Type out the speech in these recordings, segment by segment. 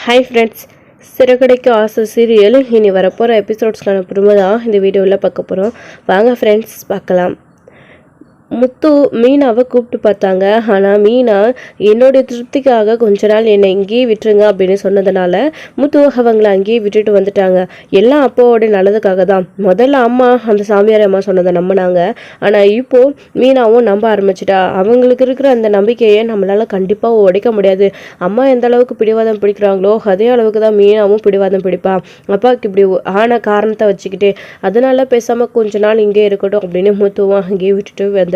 Hi friends, Siragadikka ஆசை serial இனி வரப்போகிற எபிசோட்ஸ்க்கான ப்ரோமோ தான் இந்த வீடியோவில் பார்க்க போகிறோம். வாங்க ஃப்ரெண்ட்ஸ் பார்க்கலாம். முத்து மீனாவை கூப்பிட்டு பார்த்தாங்க. ஆனால் மீனா என்னுடைய திருப்திக்காக கொஞ்ச நாள் என்னை இங்கேயே விட்டுருங்க அப்படின்னு சொன்னதுனால முத்து அவங்கள அங்கேயே விட்டுட்டு வந்துட்டாங்க. எல்லாம் அப்பாவோட நல்லதுக்காக தான். முதல்ல அம்மா அந்த சாமியார் அம்மா சொன்னதை நம்பினாங்க. ஆனால் இப்போது மீனாவும் நம்ப ஆரம்பிச்சிட்டா. அவங்களுக்கு இருக்கிற அந்த நம்பிக்கையை நம்மளால் கண்டிப்பாக உடைக்க முடியாது. அம்மா எந்த அளவுக்கு பிடிவாதம் பிடிக்கிறாங்களோ அதே அளவுக்கு தான் மீனாவும் பிடிவாதம் பிடிப்பா. அப்பாவுக்கு இப்படி ஆன காரணத்தை வச்சுக்கிட்டு அதனால பேசாமல் கொஞ்ச நாள் இங்கே இருக்கட்டும் அப்படின்னு முத்துவும் அங்கேயே விட்டுட்டு வந்து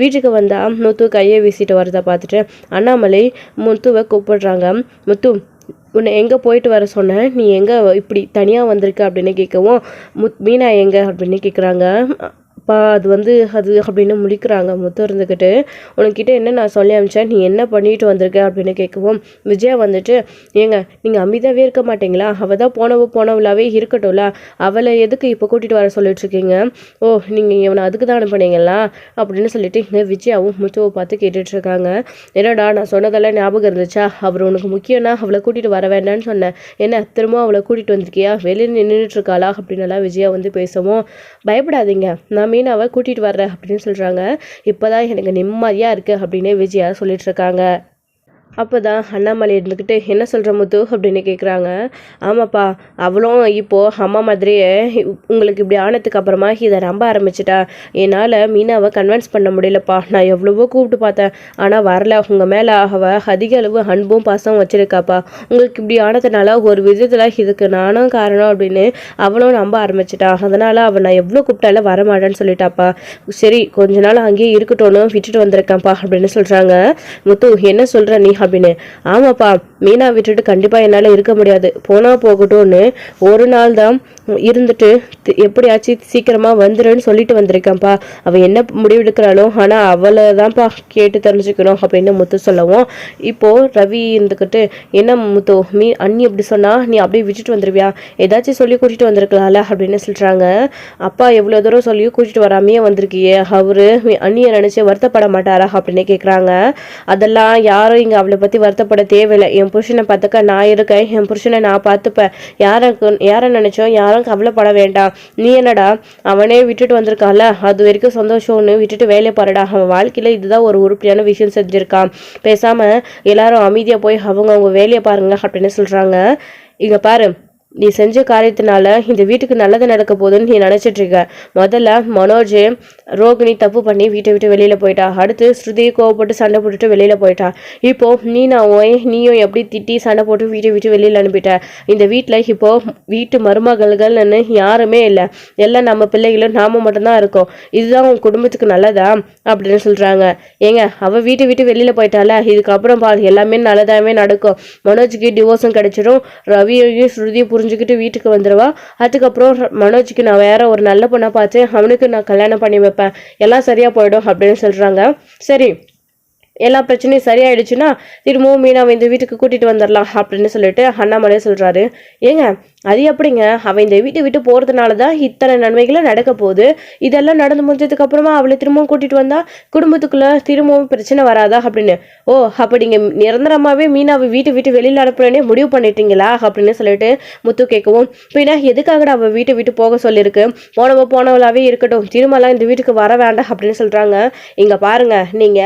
வீட்டுக்கு வந்தா முத்து கையை வீசிட்டு வரதை பார்த்துட்டு அண்ணாமலை முத்துவை கூப்பிடுறாங்க. முத்து, உன்னை எங்கே போயிட்டு வர சொன்னேன், நீ எங்கே இப்படி தனியாக வந்திருக்க அப்படின்னு கேட்கவும் மீனா எங்கே அப்படின்னு கேட்குறாங்க. அது அப்படின்னு முடிக்கிறாங்க. முத்து இருந்துக்கிட்டு உனக்கிட்ட என்ன நான் சொல்லி அனுப்பிச்சேன், நீ என்ன பண்ணிட்டு வந்திருக்க அப்படின்னு கேட்கவும் விஜயா வந்துட்டு ஏங்க நீங்கள் அமைதியாகவே இருக்க மாட்டீங்களா, அவள் தான் போனவளாவே இருக்கட்டும்ல, அவளை எதுக்கு இப்போ கூட்டிகிட்டு வர சொல்லிட்டு இருக்கீங்க, ஓ நீங்கள் இவனை அதுக்கு தான் அனுப்புனீங்களா அப்படின்னு சொல்லிட்டு இங்கே விஜயாவும் முத்துவை பார்த்து கேட்டுட்ருக்காங்க. என்னடா நான் சொன்னதெல்லாம் ஞாபகம் இருந்துச்சா, அவர் உனக்கு முக்கியம்னா அவளை கூட்டிகிட்டு வர வேண்டான்னு சொன்னேன், என்ன திரும்ப அவளை கூட்டிகிட்டு வந்திருக்கியா, வெளியே நின்றுட்டு இருக்காளா அப்படின்னலாம் விஜயா வந்து பேசவும் பயப்படாதீங்க, நான் மீனாவை கூட்டிகிட்டு வர்றேன் அப்படின்னு சொல்கிறாங்க. இப்போ தான் எனக்கு நிம்மதியாக இருக்குது அப்படின்னு விஜயா சொல்லிட்டு இருக்காங்க. அப்போ தான் அண்ணாமலை இருந்துக்கிட்டு என்ன சொல்கிற முத்து அப்படின்னு கேட்குறாங்க. ஆமாப்பா, அவளும் இப்போது அம்மா மாதிரியே உங்களுக்கு இப்படி ஆனதுக்கு அப்புறமா இதை நம்ப ஆரம்பிச்சிட்டா. என்னால் மீனாவை கன்வின்ஸ் பண்ண முடியலப்பா, நான் எவ்வளவோ கூப்பிட்டு பார்த்தேன், ஆனால் வரல. உங்கள் மேலே அவள் அதிக அளவு அன்பும் பாசம் வச்சுருக்காப்பா, உங்களுக்கு இப்படி ஆனதுனால ஒரு விதத்தில் இதுக்கு நானும் காரணம் அப்படின்னு அவளும் நம்ப ஆரம்பிச்சிட்டா. அதனால் அவள் நான் எவ்வளோ கூப்பிட்டாலும் வரமாட்டேன்னு சொல்லிட்டாப்பா. சரி கொஞ்ச நாள் அங்கேயே இருக்கட்டும்னு விட்டுட்டு வந்திருக்கேன்ப்பா அப்படின்னு சொல்கிறாங்க. முத்து, என்ன சொல்கிற நீ அப்படின்னு. ஆமாப்பா, மீனா விட்டுட்டு கண்டிப்பாக என்னால் இருக்க முடியாது, போனால் போகட்டும்னு ஒரு நாள் தான் இருந்துட்டு எப்படியாச்சும் சீக்கிரமாக வந்துடுன்னு சொல்லிட்டு வந்திருக்கேன்ப்பா. அவள் என்ன முடிவு எடுக்கிறாளோ ஆனால் அவளை தான்ப்பா கேட்டு தெரிஞ்சுக்கணும் அப்படின்னு முத்து சொல்லவும் இப்போது ரவி இருந்துக்கிட்டு என்ன முத்து, அண்ணி எப்படி சொன்னால் நீ அப்படியே விட்டுட்டு வந்துடுவியா, ஏதாச்சும் சொல்லி கூட்டிகிட்டு வந்திருக்கலாம்ல அப்படின்னு சொல்கிறாங்க. அப்பா எவ்வளோ தூரம் சொல்லி கூட்டிகிட்டு வராமையே வந்திருக்கியே, அவரு அண்ணியை நினச்சி வருத்தப்பட மாட்டாரா அப்படின்னு கேட்குறாங்க. அதெல்லாம் யாரும் இங்கே அவளை பற்றி வருத்தப்பட தேவையில்லை, என் புருஷனை பார்த்துக்க நான் இருக்கேன், என் புருஷனை நான் பார்த்துப்பேன், யாரை நினச்சோம் யாரும் கவலைப்பட வேண்டாம். நீ என்னடா அவனே விட்டுட்டு வந்திருக்கான்ல, அது வரைக்கும் சந்தோஷம்னு விட்டுட்டு வேலையை பாருடா, அவன் வாழ்க்கையில் இதுதான் ஒரு உருப்படியான விஷயம் செஞ்சுருக்கான், பேசாமல் எல்லாரும் அமைதியாக போய் அவங்க வேலையை பாருங்க அப்படின்னு சொல்கிறாங்க. இங்கே பாரு, நீ செஞ்ச காரியத்தினால இந்த வீட்டுக்கு நல்லது நடக்க போகுதுன்னு நீ நினச்சிட்டு இருக்க. முதல்ல மனோஜ் ரோகிணி தப்பு பண்ணி வீட்டை விட்டு வெளியில் போயிட்டா, அடுத்து ஸ்ருதி கோவப்பட்டு சண்டை போட்டுட்டு வெளியில் போயிட்டா, இப்போ நீயும் எப்படி திட்டி சண்டை போட்டு வீட்டை விட்டு வெளியில் அனுப்பிட்ட. இந்த வீட்டில் இப்போ வீட்டு மருமகள்கள்னு யாருமே இல்லை, எல்லாம் நம்ம பிள்ளைகளும் நாம மட்டும்தான் இருக்கோம், இதுதான் உன் குடும்பத்துக்கு நல்லதா அப்படின்னு சொல்கிறாங்க. ஏங்க அவள் வீட்டை விட்டு வெளியில் போயிட்டால, இதுக்கப்புறம் எல்லாமே நல்லதாகவே நடக்கும், மனோஜுக்கு டிவோர்ஸும் கிடைச்சிடும், ரவியையும் ஸ்ருதியை புரிஞ்சுக்கிட்டு வீட்டுக்கு வந்துடுவா, அதுக்கப்புறம் மனோஜுக்கு நான் வேற ஒரு நல்ல பொண்ணை பார்த்து அவனுக்கு நான் கல்யாணம் பண்ணி வைப்பேன், எல்லாம் சரியா போயிடும் அப்படின்னு சொல்றாங்க. சரி, எல்லா பிரச்சனையும் சரியாயிடுச்சுன்னா திரும்பவும் மீனாவை இந்த வீட்டுக்கு கூட்டிட்டு வந்துடலாம் அப்படின்னு சொல்லிட்டு அண்ணாமலை சொல்றாரு. ஏங்க அது எப்படிங்க, அவன் இந்த வீட்டை விட்டு போறதுனால தான் இத்தனை நன்மைகளும் நடக்க போகுது, இதெல்லாம் நடந்து முடிஞ்சதுக்கு அப்புறமா அவளை திரும்பவும் கூட்டிட்டு வந்தா குடும்பத்துக்குள்ள திரும்பவும் பிரச்சனை வராதா அப்படின்னு. ஓ அப்படிங்க நிரந்தரமாவே மீனாவை வீட்டை விட்டு வெளியில அனுப்புறேனே முடிவு பண்ணிட்டீங்களா அப்படின்னு சொல்லிட்டு முத்து கேட்கவும், பின்ன எதுக்காக அவள் வீட்டை விட்டு போக சொல்லியிருக்கு, போனவளாவே இருக்கட்டும், திரும்பலாம் இந்த வீட்டுக்கு வர வேண்டாம் அப்படின்னு சொல்றாங்க. இங்க பாருங்க, நீங்க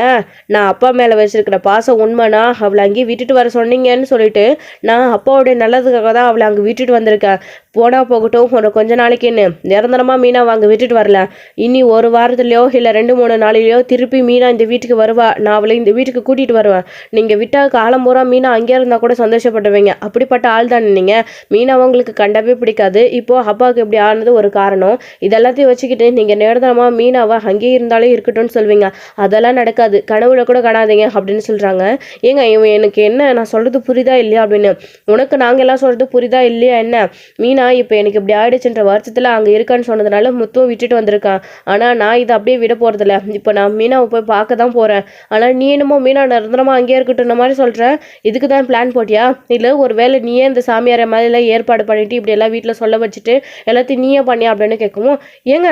நான் அப்பா மேலே வச்சிருக்கிற பாசம் உண்மைனா அவளை அங்கேயே விட்டுட்டு வர சொன்னீங்கன்னு சொல்லிட்டு நான் அப்பாவுடைய நல்லதுக்காக தான் அவளை அங்கே விட்டுட்டு வந்திருக்கேன், போனா போகட்டும், ஒரு கொஞ்ச நாளைக்குன்னு நிரந்தரமாக மீனா அங்கே விட்டுட்டு வரல, இனி ஒரு வாரத்துலையோ இல்லை 2-3 நாளிலையோ திருப்பி மீனா இந்த வீட்டுக்கு வருவா, நான் அவளை இந்த வீட்டுக்கு கூட்டிகிட்டு வருவேன், நீங்கள் விட்டா காலம் பூரா மீனா அங்கேயே இருந்தால் கூட சந்தோஷப்படுவீங்க, அப்படிப்பட்ட ஆள் தான் நீங்கள், மீனா அவங்களுக்கு கண்டவே பிடிக்காது, இப்போது அப்பாவுக்கு இப்படி ஆனது ஒரு காரணம், இதெல்லாத்தையும் வச்சுக்கிட்டு நீங்கள் நிரந்தரமாக மீனாவை அங்கேயே இருந்தாலே இருக்கட்டும்னு சொல்வீங்க, அதெல்லாம் நடக்காது, கனவுல கூட காணாதீங்க அப்படின்னு சொல்கிறாங்க. ஏங்க இவன் எனக்கு என்ன நான் சொல்கிறது புரியுதா இல்லையா அப்படின்னு. உனக்கு நாங்கள் எல்லாம் சொல்கிறது புரியுதா இல்லையா என்ன, மீனா இப்போ எனக்கு இப்படி ஆயிடுச்சுன்ற வருஷத்தில் அங்கே இருக்கான்னு சொன்னதுனால முத்தும் விட்டுட்டு வந்திருக்கான், ஆனால் நான் இதை அப்படியே விட போகிறதில்ல, இப்போ நான் மீனாவை போய் பார்க்க தான் போகிறேன், ஆனால் நீ என்னமோ மீனா நிரந்தரமாக அங்கேயே இருக்கட்டும் மாதிரி சொல்கிறேன், இதுக்கு தான் பிளான் போட்டியா, இல்லை ஒரு வேளை நீயே இந்த சாமியாரை மாதிரிலாம் ஏற்பாடு பண்ணிட்டு இப்படி எல்லாம் வீட்டில் சொல்ல வச்சுட்டு எல்லாத்தையும் நீயே பண்ணியா அப்படின்னு கேட்கவும், ஏங்க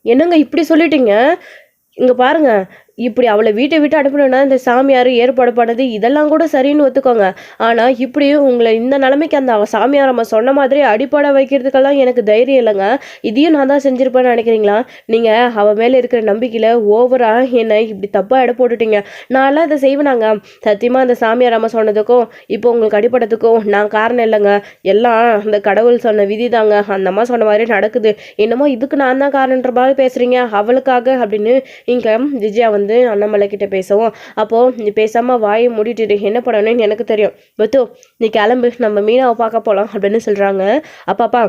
என்னங்க இப்படி சொல்லிட்டீங்க, இங்கே பாருங்க, இப்படி அவளை வீட்டை விட்டு அனுப்பணும்னா இந்த சாமியார் ஏற்பாடு பண்ணது இதெல்லாம் கூட சரின்னு ஒத்துக்கோங்க. ஆனால் இப்படி உங்களை இந்த நிலைமைக்கு அந்த சாமியார் நம்ம சொன்ன மாதிரி அடிப்படை வைக்கிறதுக்கெல்லாம் எனக்கு தைரியம் இல்லைங்க. இதையும் நான் தான் செஞ்சுருப்பேன்னு நினைக்கிறீங்களா? நீங்கள் அவள் மேலே இருக்கிற நம்பிக்கையில் ஓவராக என்னை இப்படி தப்பாக எடை போட்டுட்டீங்க. நான்லாம் இதை செய்வேனாங்க? சத்தியமாக அந்த சாமியார் அம்மா சொன்னதுக்கும் இப்போ உங்களுக்கு அடிப்படத்துக்கும் நான் காரணம் இல்லைங்க. எல்லாம் அந்த கடவுள் சொன்ன விதி தாங்க. அந்த அம்மா சொன்ன மாதிரி நடக்குது. என்னமோ இதுக்கு நான் தான் காரணன்ற மாதிரி பேசுகிறீங்க அவளுக்காக அப்படின்னு இங்கே விஜயா வந்து அண்ணாமலை கிட்ட பேசவும், அப்போ நீ பேசாம வாயை மூடிட்டு என்ன பண்ணணும்னு எனக்கு தெரியும். பத்து நீ கிளம்பு, நம்ம மீனாவை பார்க்க போலாம் அப்படின்னு சொல்றாங்க. அப்பாப்பா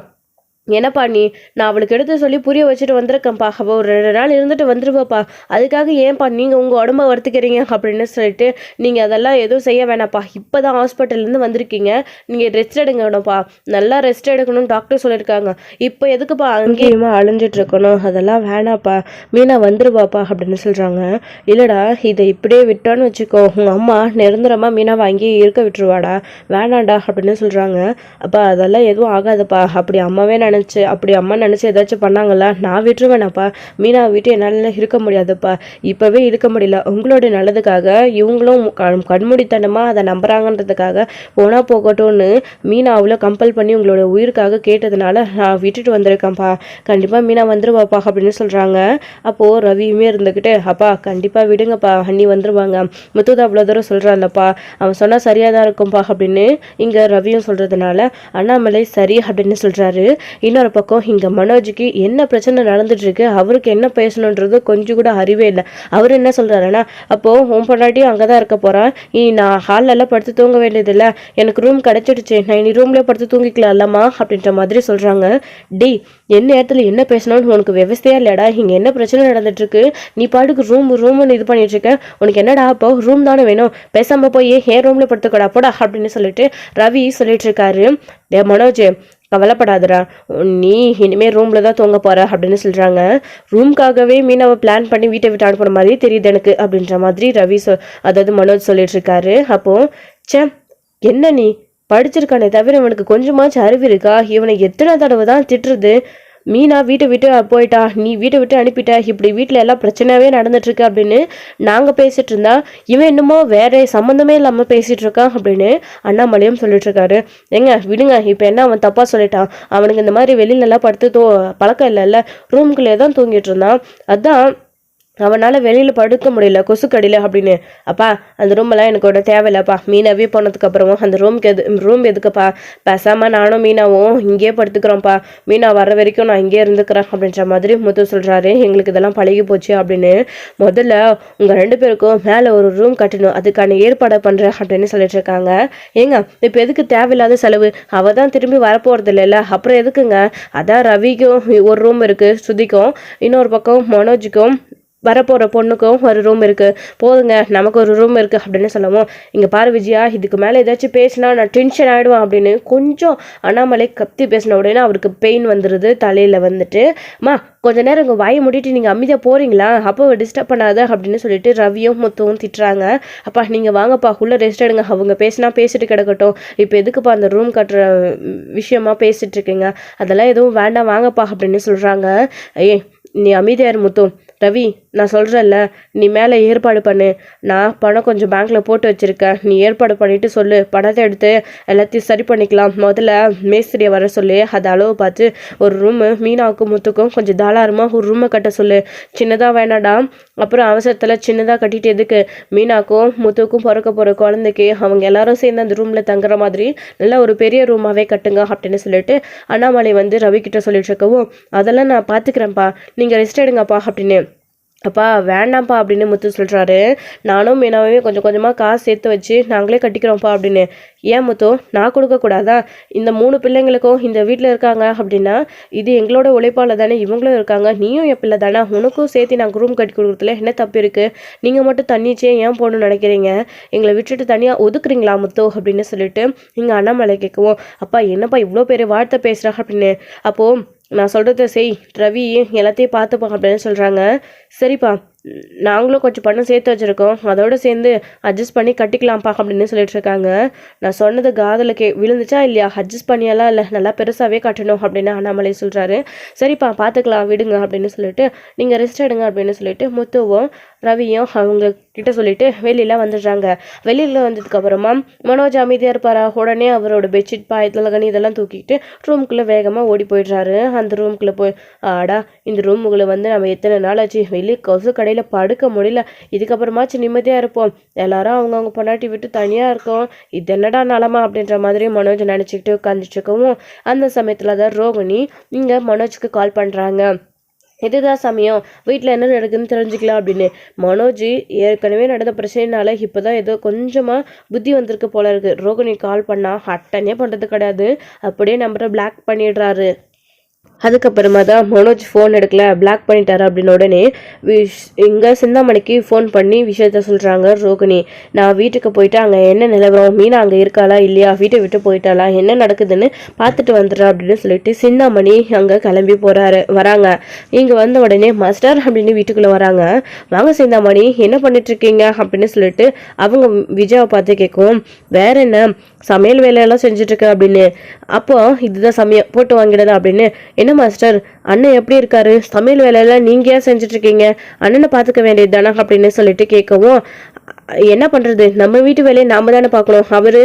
என்னப்பா நீ, நான் அவளுக்கு எடுத்து சொல்லி புரிய வச்சுட்டு வந்திருக்கேன்ப்பா. அவள் ஒரு 2 நாள் இருந்துட்டு வந்துருவாப்பா. அதுக்காக ஏன்ப்பா நீங்கள் உங்கள் உடம்ப வருத்திக்கிறீங்க அப்படின்னு சொல்லிட்டு நீங்கள் அதெல்லாம் எதுவும் செய்ய வேணாப்பா. இப்போ தான் ஹாஸ்பிட்டல்லேருந்து வந்திருக்கீங்க, நீங்கள் ரெஸ்ட் எடுங்கணும்ப்பா. நல்லா ரெஸ்ட் எடுக்கணும்னு டாக்டர் சொல்லியிருக்காங்க. இப்போ எதுக்குப்பா அங்கேயுமா அழிஞ்சிட்டு இருக்கணும்? அதெல்லாம் வேணாப்பா, மீனா வந்துருவாப்பா அப்படின்னு சொல்கிறாங்க. இல்லைடா, இதை இப்படியே விட்டோன்னு வச்சுக்கோ, உங்கள் அம்மா நிரந்தரமாக மீனாவை அங்கேயே இருக்க விட்டுருவாடா, வேணாண்டா அப்படின்னு சொல்கிறாங்க. அப்பா அதெல்லாம் எதுவும் ஆகாதப்பா. அப்படி அம்மாவே அப்படி அம்மா நினச்சி ஏதாச்சும் பண்ணாங்களா? நான் விட்டுருவேனாப்பா. மீனா விட்டு என்னால் இருக்க முடியாதுப்பா. இப்போவே இருக்க முடியல. உங்களுடைய நல்லதுக்காக இவங்களும் கண்மூடித்தனமாக அதை நம்புறாங்கன்றதுக்காக போனால் போகட்டும்னு மீனா அவ்வளோ கம்பல் பண்ணி உங்களோட உயிருக்காக கேட்டதுனால நான் விட்டுட்டு வந்திருக்கேன்ப்பா. கண்டிப்பாக மீனா வந்துருவாப்பா அப்படின்னு சொல்கிறாங்க. அப்போது ரவியுமே இருந்துக்கிட்டு, அப்பா கண்டிப்பாக விடுங்கப்பா, அண்ணி வந்துருவாங்க. முத்துதா அவ்வளோ தூரம் சொல்கிறான்லப்பா, அவன் சொன்னால் சரியாக தான் இருக்கும்ப்பா அப்படின்னு இங்கே ரவியும் சொல்கிறதுனால அண்ணாமலை சரி அப்படின்னு சொல்கிறாரு. இன்னொரு பக்கம் இங்க மனோஜுக்கு என்ன பிரச்சனை நடந்துட்டு இருக்கு, அவருக்கு என்ன பேசணுன்றது கொஞ்சம் கூட அறிவே இல்லை. அவர் என்ன சொல்றாருன்னா, அப்போ உன் பொண்டாட்டி அங்கதான் இருக்க போறான், நான் ஹால்ல எல்லாம் படுத்து தூங்க வேண்டியது இல்லை, எனக்கு ரூம் கிடைச்சிடுச்சு, நான் இனி ரூம்ல படுத்து தூங்கிக்கலாம் இல்லம்மா அப்படின்ற மாதிரி சொல்றாங்க. டி என்ன இடத்துல என்ன பேசணும்னு உனக்கு விவசாயா இல்லையாடா? இங்க என்ன பிரச்சனை நடந்துட்டு இருக்கு? நீ பாட்டுக்கு ரூம்னு இது பண்ணிட்டு இருக்க, உனக்கு என்னடா அப்போ ரூம் தானே வேணும், பேசாம போய் ஏன் ரூம்ல படுத்துக்கடா போடா அப்படின்னு சொல்லிட்டு ரவி சொல்லிட்டு இருக்காரு. டே மனோஜ், கவலைப்படாதடா, நீ இனிமேல் ரூமில் தான் தூங்க போகிற அப்படின்னு சொல்கிறாங்க. ரூம்காகவே மீனாவை பிளான் பண்ணி வீட்டை விட்டு அனுப்புன மாதிரி தெரியுது எனக்கு அப்படின்ற மாதிரி ரவி அதாவது மனோஜ் சொல்லிட்டு இருக்காரு. அப்போது சே என்ன நீ படிச்சிருக்கானே தவிர இவனுக்கு கொஞ்சமாச்சும் அறிவு இருக்கா? இவனை எத்தனை தடவை தான் திட்டுறது? மீனா வீட்டை விட்டு போயிட்டா, நீ வீட்டை விட்டு அனுப்பிட்ட, இப்படி வீட்டில் எல்லாம் பிரச்சனையாவே நடந்துட்டு இருக்கு அப்படின்னு நாங்கள் பேசிட்டு இருந்தா இவன் என்னமோ வேற சம்மந்தமே இல்லாமல் பேசிட்டு இருக்கான் அப்படின்னு அண்ணாமலையும் சொல்லிட்டு இருக்காரு. எங்க விடுங்க, இப்போ என்ன அவன் தப்பா சொல்லிட்டான்? அவனுக்கு இந்த மாதிரி வெளியிலலாம் படுத்து பழக்கம் இல்லைல்ல, ரூம்குள்ளே தான் தூங்கிட்டு இருந்தான், அதான் அவனால் வெளியில் படுக்க முடியல கொசுக்கடியில் அப்படின்னு. அப்பா அந்த ரூமெல்லாம் எனக்கு ஒன்றும் தேவையில்லப்பா, மீனாவே போனதுக்கப்புறமும் அந்த ரூம் எதுக்குப்பா, பேசாமல் நானும் மீனாவும் இங்கேயே படுத்துக்கிறோம்ப்பா, மீனா வர வரைக்கும் நான் இங்கே இருந்துக்கிறேன் அப்படின்ற மாதிரி முத்து சொல்கிறாரு. எங்களுக்கு இதெல்லாம் பழகி போச்சு அப்படின்னு. முதல்ல உங்கள் 2 பேருக்கும் மேலே ஒரு ரூம் கட்டணும், அதுக்கான ஏற்பாடை பண்ணுறேன் அப்படின்னு சொல்லிட்டு இருக்காங்க. ஏங்க இப்போ எதுக்கு தேவையில்லாத செலவு? அவள் தான் திரும்பி வரப்போகிறது இல்லைல்ல, அப்புறம் எதுக்குங்க? அதான் ரவிக்கும் ஒரு ரூம் இருக்குது, ஸ்ருதிக்கும் இன்னொரு பக்கம் மனோஜுக்கும் வரப்போகிற பொண்ணுக்கும் ஒரு ரூம் இருக்குது, போதுங்க நமக்கு ஒரு ரூம் இருக்குது அப்படின்னு சொல்லவும், இங்கே பாரு விஜயா, இதுக்கு மேலே ஏதாச்சும் பேசினா நான் டென்ஷன் ஆகிடுவேன் அப்படின்னு கொஞ்சம் அண்ணாமலை கத்தி பேசின உடனே அவருக்கு பெயின் வந்துடுது தலையில் வந்துட்டு. அம்மா கொஞ்ச நேரம் உங்கள் வாயை மூடிட்டு நீங்கள் அமைதியாக போகிறீங்களா, அப்போ டிஸ்டர்ப் பண்ணாத அப்படின்னு சொல்லிட்டு ரவியும் முத்துவும் திட்டுறாங்க. அப்பா நீங்கள் வாங்கப்பா உள்ளே ரெஸ்ட் எடுங்க, அவங்க பேசினா பேசிட்டு கிடக்கட்டும், இப்போ எதுக்குப்பா அந்த ரூம் கட்டுற விஷயமா பேசிட்டு இருக்கீங்க, அதெல்லாம் எதுவும் வேண்டாம் வாங்கப்பா அப்படின்னு சொல்கிறாங்க. நீ அமைதியார் முத்து, ரவி நான் சொல்கிறேன்ல, நீ மேலே ஏற்பாடு பண்ணு, நான் பணம் கொஞ்சம் பேங்க்கில் போட்டு வச்சுருக்கேன், நீ ஏற்பாடு பண்ணிவிட்டு சொல்லு, பணத்தை எடுத்து எல்லாத்தையும் சரி பண்ணிக்கலாம். முதல்ல மேஸ்திரியை வர சொல்லி அதை அளவு பார்த்து ஒரு ரூமு மீனாவுக்கும் முத்துக்கும் கொஞ்சம் தாராளமாக ஒரு ரூமை கட்ட சொல்லு, சின்னதாக வேணாடா, அப்புறம் அவசரத்தில் சின்னதாக கட்டிட்டு எதுக்கு, மீனாக்கும் முத்துக்கும் பிறக்க போகிற குழந்தைக்கு அவங்க எல்லாரும் சேர்ந்து அந்த ரூமில் தங்குற மாதிரி நல்லா ஒரு பெரிய ரூமாகவே கட்டுங்க அப்படின்னு சொல்லிட்டு அண்ணாமலை வந்து ரவி கிட்ட சொல்லிட்டு இருக்கவும், அதெல்லாம் நான் பார்த்துக்கிறேன்ப்பா, நீங்கள் ரெஸ்ட் எடுங்கப்பா அப்படின்னு. அப்பா வேண்டாம்ப்பா அப்படின்னு முத்து சொல்கிறாரு. நானும் மீனாவே கொஞ்சம் கொஞ்சமாக காசு சேர்த்து வச்சு நாங்களே கட்டிக்கிறோம்ப்பா அப்படின்னு. ஏன் முத்து, நான் கொடுக்கக்கூடாதா? இந்த 3 பிள்ளைங்களுக்கும் இந்த வீட்டில் இருக்காங்க அப்படின்னா இது எங்களோட உழைப்பால் தானே இவங்களும் இருக்காங்க, நீயும் என் பிள்ளை தானே, உனக்கும் சேர்த்து நாங்கள் ரூம் கட்டி கொடுக்குறதுல என்ன தப்பு இருக்குது? நீங்கள் மட்டும் தண்ணிச்சே ஏன் போகணும்னு நினைக்கிறீங்க? எங்களை விட்டுட்டு தனியாக ஒதுக்குறீங்களா முத்து அப்படின்னு சொல்லிட்டு இங்கே அண்ணாமலை கேட்கவும், அப்பா என்னப்பா இவ்வளோ பெரிய வார்த்தை பேசுகிறா அப்படின்னு. அப்போது நான் சொல்கிறத செய் ரவி, எல்லாத்தையும் பார்த்துப்பா அப்படின்னு சொல்கிறாங்க. சரிப்பா நாங்களும் கொஞ்சம் பணம் சேர்த்து வச்சுருக்கோம், அதோடு சேர்ந்து அட்ஜஸ்ட் பண்ணி கட்டிக்கலாம்ப்பா அப்படின்னு சொல்லிட்டு இருக்காங்க. நான் சொன்னது காதில் விழுந்துச்சா இல்லையா? அட்ஜஸ்ட் பண்ணியெல்லாம் இல்லை, நல்லா பெருசாகவே கட்டணும் அப்படின்னு அண்ணாமலை சொல்கிறாரு. சரிப்பா பார்த்துக்கலாம் விடுங்க அப்படின்னு சொல்லிட்டு நீங்கள் ரெஸ்ட் எடுங்க அப்படின்னு சொல்லிட்டு முத்துவும் ரவியும் அவங்க கிட்ட சொல்லிட்டு வெளியில் வந்துடுறாங்க. வெளியில் வந்ததுக்கப்புறமா மனோஜ் அமைதியாக இருப்பாரா? உடனே அவரோட பெட்ஷீட் பாய் தலகனி இதெல்லாம் தூக்கிட்டு ரூமுக்குள்ளே வேகமாக ஓடி போயிடுறாரு. அந்த ரூமுக்குள்ளே போய் ஆடா இந்த ரூமுக்குள்ளே வந்து நம்ம எத்தனை நாள் ஆச்சு, வெளியே கொசு கடையில் படுக்க முடியல, இதுக்கப்புறமாச்சு நிம்மதியாக இருப்போம், எல்லாரும் அவங்கவுங்க பொண்டாட்டி விட்டு தனியாக இருக்கோம், இது என்னடா நிலமா அப்படின்ற மாதிரி மனோஜ் நினச்சிக்கிட்டு உட்காந்துட்டுருக்கவும் அந்த சமயத்தில் தான் ரோகிணி இங்கே மனோஜுக்கு கால் பண்ணுறாங்க. இதுதான் சமயம், வீட்டில் என்ன நடக்குதுன்னு தெரிஞ்சுக்கலாம் அப்படின்னு. மனோஜ் ஏற்கனவே நடந்த பிரச்சனைனால இப்போ தான் ஏதோ கொஞ்சமாக புத்தி வந்திருக்கு போல இருக்குது. ரோகிணி கால் பண்ணால் அட்டனே பண்ணுறது கிடையாது, அப்படியே நம்பரை பிளாக் பண்ணிடுறாரு. அதுக்கப்புறமா தான் மனோஜ் ஃபோன் எடுக்கல, பிளாக் பண்ணிட்டாரு அப்படின்னு உடனே இங்கே சிந்தாமணிக்கு ஃபோன் பண்ணி விஷயத்த சொல்கிறாங்க ரோகிணி. நான் வீட்டுக்கு போயிட்டு அங்கே என்ன நிலவரம், மீனா அங்கே இருக்காளா இல்லையா, வீட்டை விட்டு போயிட்டாளா, என்ன நடக்குதுன்னு பார்த்துட்டு வந்துடுறா அப்படின்னு சொல்லிட்டு சிந்தாமணி அங்கே கிளம்பி வராங்க. இங்கே வந்த உடனே மாஸ்டர் அப்படின்னு வீட்டுக்குள்ளே வராங்க. வாங்க சிந்தாமணி என்ன பண்ணிட்டு இருக்கீங்க அப்படின்னு சொல்லிட்டு அவங்க விஜயாவை பார்த்து கேட்கும். வேற என்ன சமையல் வேலையெல்லாம் செஞ்சுட்ருக்க அப்படின்னு. அப்போ இதுதான் சமயம் போட்டு வாங்கிடுதா அப்படின்னு. என்ன மாஸ்டர் அண்ணன் எப்படி இருக்காரு, சமையல் வேலையெல்லாம் நீங்கள் ஏன் செஞ்சுட்ருக்கீங்க, அண்ணனை பார்த்துக்க வேண்டியது தானே அப்படின்னு சொல்லிட்டு கேட்கவும், என்ன பண்ணுறது நம்ம வீட்டு வேலையை நாம் தானே பார்க்கணும், அவர்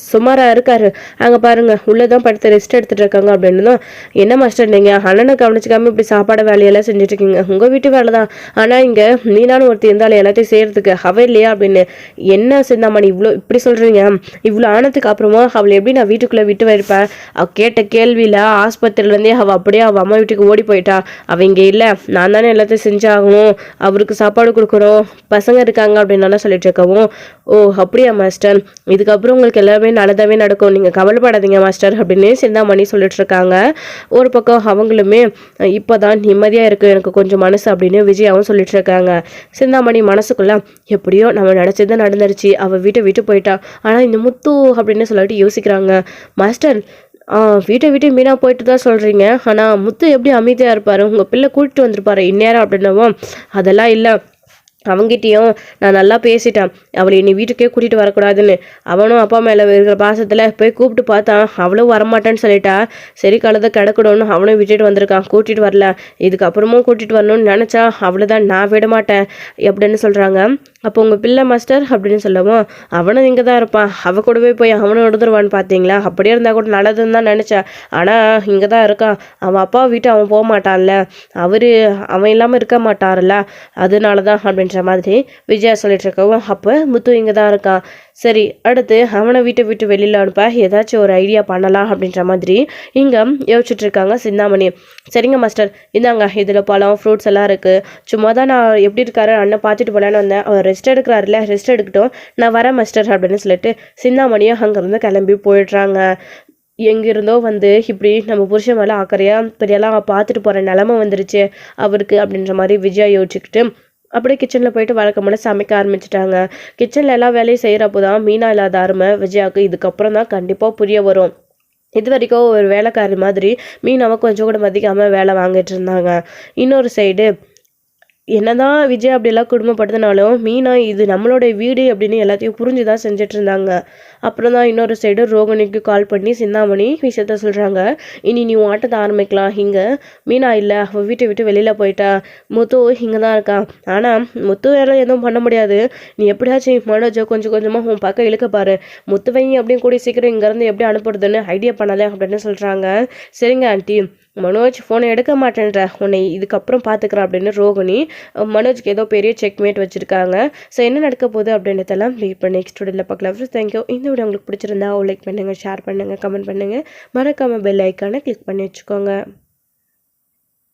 சுமாராக இருக்காரு, அங்கே பாருங்கள் உள்ளதான் படுத்து ரெஸ்ட் எடுத்துகிட்டு இருக்காங்க அப்படின்னு தான். என்ன மாஸ்டர் நீங்கள் அண்ணனை கவனிச்சிக்காமல் இப்படி சாப்பாடு வேலையெல்லாம் செஞ்சுட்ருக்கீங்க, உங்கள் வீட்டு வேலை தான், ஆனால் இங்கே நீனாலும் ஒருத்தர் இருந்தாலும் எல்லாத்தையும் செய்கிறதுக்கு அவ இல்லையா அப்படின்னு. என்ன சிந்தாமணி இப்படி சொல்கிறீங்க, இவ்வளோ ஆனதுக்கு அப்புறமா அவளை எப்படி நான் வீட்டுக்குள்ளே விட்டு வைப்பேன், அவள் கேட்ட கேள்வியில் ஆஸ்பத்திரியிலேருந்தே அவள் அப்படியே அவள் அம்மா வீட்டுக்கு ஓடி போயிட்டா, அவள் இங்கே இல்லை, நான் தானே எல்லாத்தையும் செஞ்சாகணும், அவருக்கு சாப்பாடு கொடுக்குறோம், பசங்க இருக்காங்க அப்படின்னு சொல்லிட்டு இருக்கவும், ஓ அப்படியா மாஸ்டர், இதுக்கப்புறம் உங்களுக்கு எல்லாமே நல்லதாகவே நடக்கும், நீங்கள் கவலைப்படாதீங்க மாஸ்டர் அப்படின்னு சிந்தாமணி சொல்லிட்டு இருக்காங்க. ஒரு பக்கம் அவங்களுமே இப்போதான் நிம்மதியாக இருக்குது எனக்கு கொஞ்சம் மனசு அப்படின்னு விஜயாவும் சொல்லிட்டு இருக்காங்க. சிந்தாமணி மனசுக்குள்ள எப்படியோ நம்ம நினச்சது நடந்துருச்சு, அவள் வீட்டை விட்டு போயிட்டா, ஆனால் இந்த முத்து அப்படின்னு சொல்லிட்டு யோசிக்கிறாங்க. மாஸ்டர் வீட்டை விட்டு மீனா போயிட்டு தான் சொல்கிறீங்க, ஆனால் முத்து எப்படி அமைதியாக இருப்பார், உங்கள் பிள்ளை கூட்டிட்டு வந்திருப்பாரு இந்நேரம் அப்படின்னவும், அதெல்லாம் இல்லை, அவங்கிட்டையும் நான் நல்லா பேசிட்டேன், அவளை என்னை வீட்டுக்கே கூட்டிகிட்டு வரக்கூடாதுன்னு, அவனும் அப்பா மேலே இருக்கிற பாசத்தில் போய் கூப்பிட்டு பார்த்தான், அவளும் வரமாட்டேன்னு சொல்லிட்டா, சரி கழுத கிடக்கணும்னு அவனும் விட்டுட்டு வந்திருக்கான், கூட்டிகிட்டு வரல, இதுக்கப்புறமும் கூட்டிகிட்டு வரணும்னு நினச்சா அவ்வளோதான், நான் விட மாட்டேன் அப்படின்னு சொல்கிறாங்க. அப்போ உங்கள் பிள்ளை மாஸ்டர் அப்படின்னு சொல்லவும், அவனும் இங்கே தான் இருப்பான், அவள் கூடவே போய் அவனும் எடுத்துருவான்னு பார்த்தீங்களா, அப்படியே இருந்தால் கூட நல்லதுன்னு தான் நினச்சேன், ஆனால் இங்கே தான் இருக்கான், அவன் அப்பா வீட்டு அவன் போக மாட்டான்ல, அவன் இல்லாமல் இருக்க மாட்டார்ல, அதனால தான் அப்படின்ற மாதிரி விஜயா சொல்லிட்டு இருக்கவும், அப்போ முத்து இங்கே தான் இருக்கான், சரி அடுத்து அவனை வீட்டை விட்டு வெளியில் அனுப்ப ஏதாச்சும் ஒரு ஐடியா பண்ணலாம் அப்படின்ற மாதிரி இங்கே யோசிச்சுட்டு இருக்காங்க சிந்தாமணி. சரிங்க மாஸ்டர் இந்தாங்க, இதில் பழம் ஃப்ரூட்ஸ் எல்லாம் இருக்குது, சும்மா தான் நான் எப்படி இருக்காரு அண்ணன் பார்த்துட்டு போலான்னு வந்தேன், அவர் ரெஸ்ட் எடுக்கிறாருல, ரெஸ்ட் எடுக்கட்டும், நான் வரேன் மாஸ்டர் அப்படின்னு சொல்லிட்டு சிந்தாமணியும் அங்கேருந்து கிளம்பி போயிடுறாங்க. எங்கிருந்தோ வந்து இப்படி நம்ம புருஷன் மேலே அக்கறையாக பெரியெல்லாம் பார்த்துட்டு போகிற நிலமை வந்துருச்சு அவருக்கு அப்படின்ற மாதிரி விஜயா யோசிச்சுக்கிட்டு அப்படியே கிச்சனில் போயிட்டு வழக்கமான சமைக்க ஆரம்பிச்சிட்டாங்க. கிச்சனில் எல்லா வேலையும் செய்கிறப்போ தான் மீனா இல்லாத அருமை விஜயாவுக்கு இதுக்கப்புறம் தான் கண்டிப்பாக புரிய வரும். இது வரைக்கும் ஒரு வேலைக்காரி மாதிரி மீனாவை கொஞ்சம் கூட மதிக்காமல் வேலை வாங்கிட்டு இருந்தாங்க. இன்னொரு சைடு என்னதான் விஜய் அப்படியெல்லாம் குடும்பப்படுத்தினாலும் மீனா இது நம்மளோட வீடு அப்படின்னு எல்லாத்தையும் புரிஞ்சு தான் செஞ்சுட்டு இருந்தாங்க. அப்புறம் தான் இன்னொரு சைடு ரோகிணிக்கு கால் பண்ணி சிந்தாமணி விஷயத்த சொல்கிறாங்க. இனி நீ ஆட்டத்தை ஆரம்பிக்கலாம், இங்கே மீனா இல்லை, அவள் வீட்டை விட்டு வெளியில் போயிட்டா, முத்து இங்கே தான் இருக்கான், ஆனால் முத்து வேலை எதுவும் பண்ண முடியாது, நீ எப்படியாச்சும் மனோஜை கொஞ்சம் கொஞ்சமாக உன் பக்கம் இழுக்க பாரு, முத்துவையும் அப்படின்னு கூடிய சீக்கிரம் இங்கேருந்து எப்படி அனுப்புறதுன்னு ஐடியா பண்ணலை அப்படின்னு சொல்கிறாங்க. சரிங்க ஆண்டி, மனோஜ் ஃபோனை எடுக்க மாட்டேன்ற, உன்னை இதுக்கப்புறம் பார்த்துக்கிறேன் அப்படின்னு ரோகிணி மனோஜ்க்கு ஏதோ பெரிய செக்மேட் வச்சுருக்காங்க. ஸோ என்ன நடக்க போகுது அப்படின்றதெல்லாம் வெயிட் பண்ணி நெக்ஸ்ட் வீடியோவில் பார்க்கலாம். தேங்க்யூ. இந்த வீடியோ உங்களுக்கு பிடிச்சிருந்தா லைக் பண்ணுங்கள், ஷேர் பண்ணுங்கள், கமெண்ட் பண்ணுங்கள், மறக்காமல் பெல் ஐக்கானை கிளிக் பண்ணி வச்சுக்கோங்க.